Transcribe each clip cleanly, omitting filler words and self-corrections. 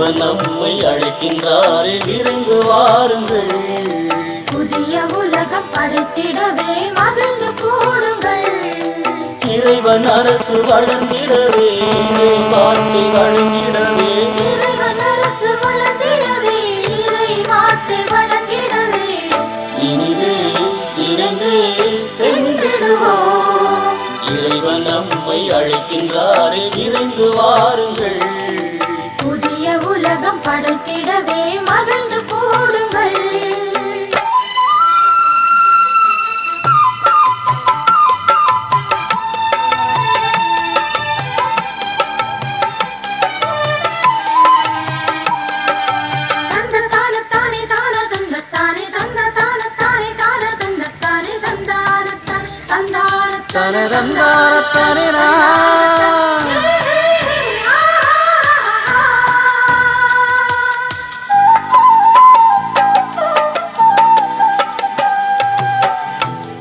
இறைவன் நம்மை அழைக்கின்றாரே, விரைந்து வாருங்கள். புதிய உலகம் படைத்திடவே மகிழ்ந்து கூடுங்கள். இறைவன் அரசு வளர்ந்திடவே, இறை வார்த்தை வழங்கிடவே, இறைவன் அரசு வளர்ந்திடவே, இறை வார்த்தை வழங்கிடவே, இனிதே இணைந்தே சென்றிடுவோம். இறைவன் நம்மை அழைக்கின்றாரே, விரைந்து வாருங்கள். புதிய உலகம் படைத்திடவே மகிழ்ந்து கூடுங்கள்.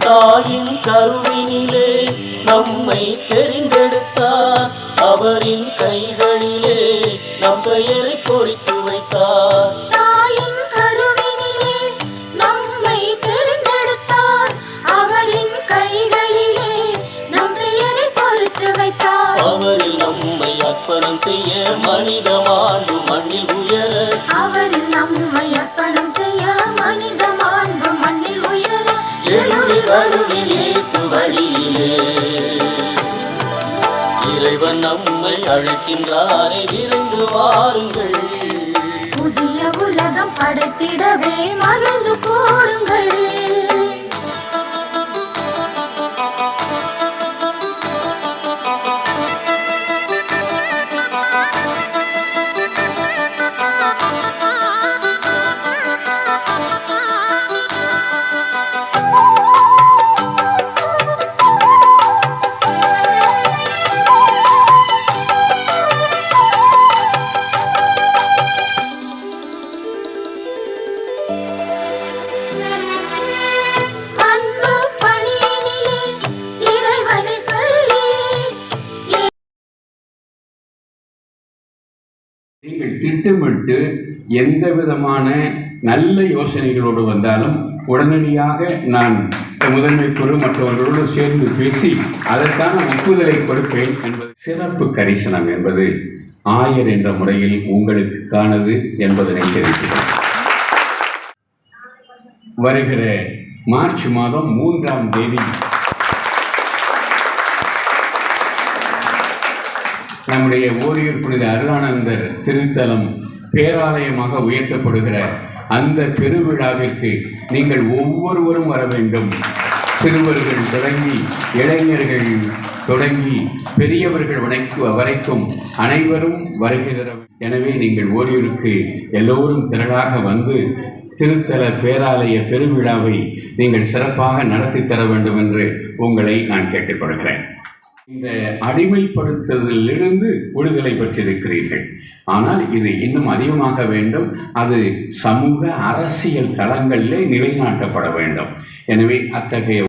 தாயின் கருவினிலே நம்மை தெரிந்தெடுத்தார், அவரின் கைகளிலே நம் பெயரை பொறித்து வைத்தார். தாயின் கருவினிலே நம்மை தெரிந்தெடுத்தார், அவரின் கைகளிலே நம் பெயரை பொறித்து வைத்தார். அவரில் நம்மை அர்ப்பணம் செய்ய மனித மாண்பு மண்ணில் உயர, அவரில் நம்மை அர்ப்பணம் செய்ய மனித மாண்பு மண்ணில் உயர, எழுவி வருவில் இயேசு வழியிலே. இறைவன் நம்மை அழைக்கின்றாரே, விரைந்து வாருங்கள். புதிய உலகம் படைத்திடவே மகிழ்ந்து கூடுங்கள். நீங்கள் திட்டமிட்டு எந்த விதமான நல்ல யோசனைகளோடு வந்தாலும் உடனடியாக நான் முதன்மை குழு மற்றவர்களோடு சேர்ந்து பேசி அதற்கான ஒப்புதலை கொடுப்பேன் என்பது. சிறப்பு கரிசனம் என்பது ஆயர் என்ற முறையில் உங்களுக்கானது என்பதனை தெரிவிக்கிறேன். வருகிற மார்ச் மாதம் 3ஆம் தேதி நம்முடைய ஓரியூர் புனித அருளானந்தர் திருத்தலம் பேராலயமாக உயர்த்தப்படுகிற அந்த பெருவிழாவிற்கு நீங்கள் ஒவ்வொருவரும் வர வேண்டும். சிறுவர்கள் தொடங்கி இளைஞர்கள் தொடங்கி பெரியவர்கள் வரைக்கும் அனைவரும் வருகிறார். எனவே நீங்கள் ஓரியூருக்கு எல்லோரும் திரளாக வந்து திருத்தல பேராலய பெருவிழாவை நீங்கள் சிறப்பாக நடத்தி தர வேண்டும் என்று உங்களை நான் கேட்டுக்கொள்கிறேன். இந்த அடிமைப்படுத்துதலிலிருந்து விடுதலை பெற்றிருக்கிறீர்கள். ஆனால் இது இன்னும் அதிகமாக வேண்டும். அது சமூக அரசியல் தளங்களிலே நிலைநாட்டப்பட வேண்டும். எனவே அத்தகைய